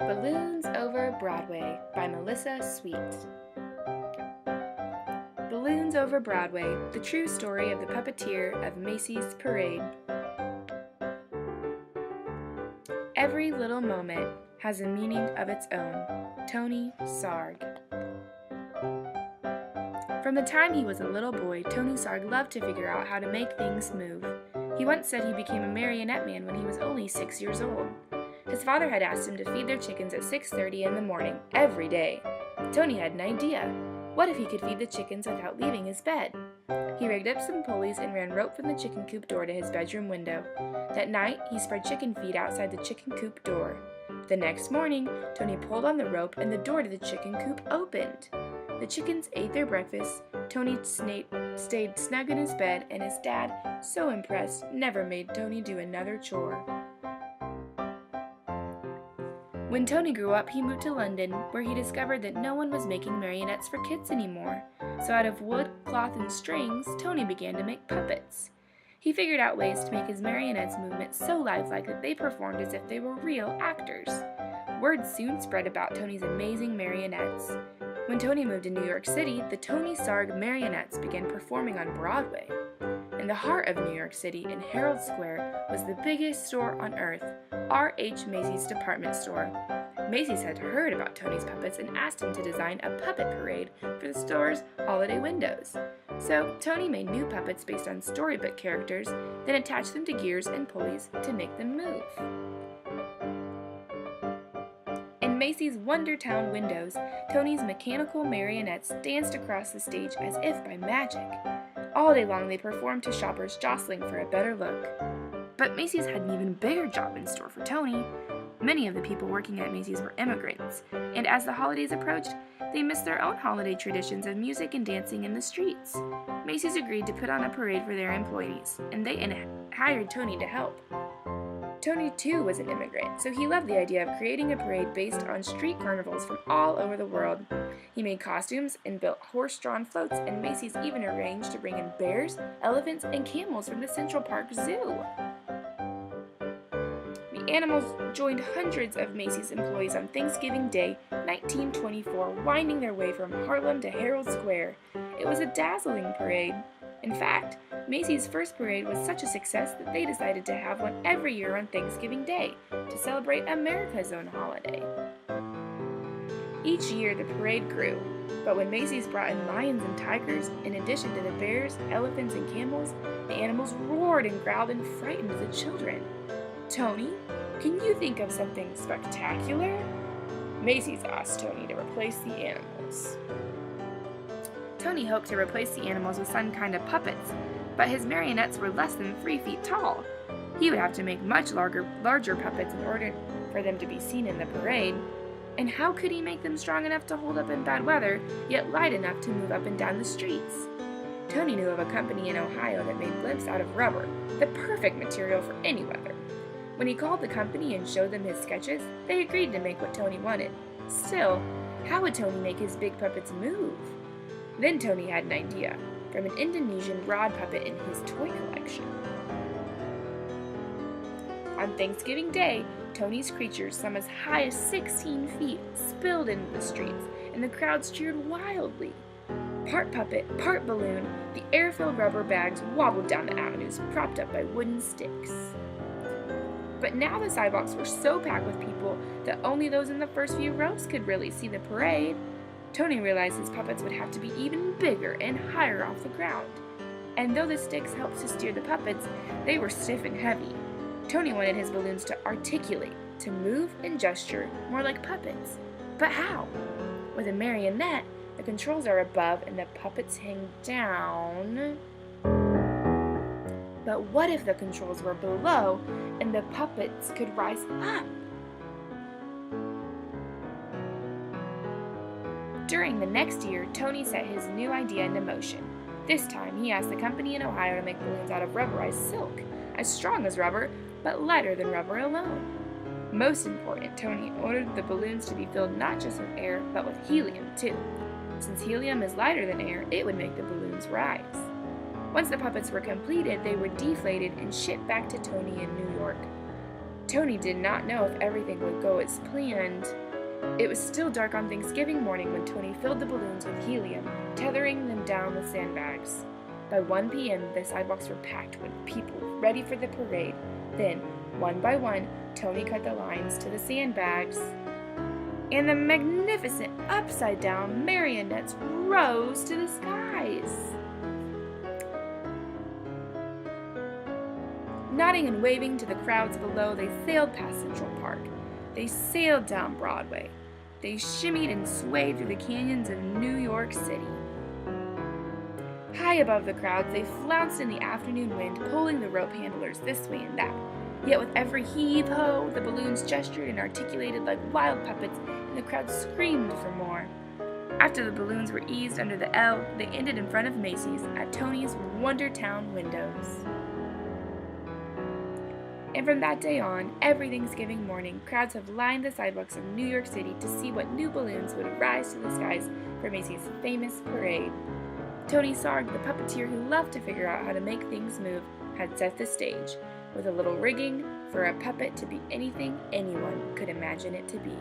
Balloons Over Broadway by Melissa Sweet. Balloons Over Broadway, the true story of the puppeteer of Macy's Parade. Every little moment has a meaning of its own. Tony Sarg. From the time he was a little boy, Tony Sarg loved to figure out how to make things move. He once said he became a marionette man when he was only 6 years old. His father had asked him to feed their chickens at 6:30 in the morning, every day. Tony had an idea. What if he could feed the chickens without leaving his bed? He rigged up some pulleys and ran rope from the chicken coop door to his bedroom window. That night, he spread chicken feed outside the chicken coop door. The next morning, Tony pulled on the rope and the door to the chicken coop opened. The chickens ate their breakfast. Tony stayed snug in his bed, and his dad, so impressed, never made Tony do another chore. When Tony grew up, he moved to London, where he discovered that no one was making marionettes for kids anymore. So out of wood, cloth, and strings, Tony began to make puppets. He figured out ways to make his marionettes' movements so lifelike that they performed as if they were real actors. Word soon spread about Tony's amazing marionettes. When Tony moved to New York City, the Tony Sarg Marionettes began performing on Broadway. In the heart of New York City, in Herald Square, was the biggest store on earth, R.H. Macy's department store. Macy's had heard about Tony's puppets and asked him to design a puppet parade for the store's holiday windows. So Tony made new puppets based on storybook characters, then attached them to gears and pulleys to make them move. In Macy's Wondertown windows, Tony's mechanical marionettes danced across the stage as if by magic. All day long they performed to shoppers jostling for a better look. But Macy's had an even bigger job in store for Tony. Many of the people working at Macy's were immigrants, and as the holidays approached, they missed their own holiday traditions of music and dancing in the streets. Macy's agreed to put on a parade for their employees, and they hired Tony to help. Tony, too, was an immigrant, so he loved the idea of creating a parade based on street carnivals from all over the world. He made costumes and built horse-drawn floats, and Macy's even arranged to bring in bears, elephants, and camels from the Central Park Zoo. The animals joined hundreds of Macy's employees on Thanksgiving Day, 1924, winding their way from Harlem to Herald Square. It was a dazzling parade. In fact, Macy's first parade was such a success that they decided to have one every year on Thanksgiving Day to celebrate America's own holiday. Each year the parade grew, but when Macy's brought in lions and tigers, in addition to the bears, elephants, and camels, the animals roared and growled and frightened the children. Tony, can you think of something spectacular? Macy's asked Tony to replace the animals. Tony hoped to replace the animals with some kind of puppets, but his marionettes were less than 3 feet tall. He would have to make much larger puppets in order for them to be seen in the parade. And how could he make them strong enough to hold up in bad weather, yet light enough to move up and down the streets? Tony knew of a company in Ohio that made blimps out of rubber, the perfect material for any weather. When he called the company and showed them his sketches, they agreed to make what Tony wanted. Still, how would Tony make his big puppets move? Then Tony had an idea, from an Indonesian rod puppet in his toy collection. On Thanksgiving Day, Tony's creatures, some as high as 16 feet, spilled into the streets, and the crowds cheered wildly. Part puppet, part balloon, the air-filled rubber bags wobbled down the avenues, propped up by wooden sticks. But now the sidewalks were so packed with people that only those in the first few rows could really see the parade. Tony realized his puppets would have to be even bigger and higher off the ground. And though the sticks helped to steer the puppets, they were stiff and heavy. Tony wanted his balloons to articulate, to move and gesture more like puppets. But how? With a marionette, the controls are above and the puppets hang down. But what if the controls were below and the puppets could rise up? During the next year, Tony set his new idea into motion. This time, he asked the company in Ohio to make balloons out of rubberized silk, as strong as rubber, but lighter than rubber alone. Most important, Tony ordered the balloons to be filled not just with air, but with helium, too. Since helium is lighter than air, it would make the balloons rise. Once the puppets were completed, they were deflated and shipped back to Tony in New York. Tony did not know if everything would go as planned. It was still dark on Thanksgiving morning when Tony filled the balloons with helium, tethering them down with sandbags. By 1 p.m., the sidewalks were packed with people ready for the parade. Then, one by one, Tony cut the lines to the sandbags, and the magnificent upside-down marionettes rose to the skies. Nodding and waving to the crowds below, they sailed past Central Park. They sailed down Broadway. They shimmied and swayed through the canyons of New York City. High above the crowds, they flounced in the afternoon wind, pulling the rope handlers this way and that. Yet with every heave-ho, the balloons gestured and articulated like wild puppets, and the crowd screamed for more. After the balloons were eased under the L, they ended in front of Macy's at Tony's Wondertown windows. And from that day on, every Thanksgiving morning, crowds have lined the sidewalks of New York City to see what new balloons would rise to the skies for Macy's famous parade. Tony Sarg, the puppeteer who loved to figure out how to make things move, had set the stage, with a little rigging for a puppet to be anything anyone could imagine it to be.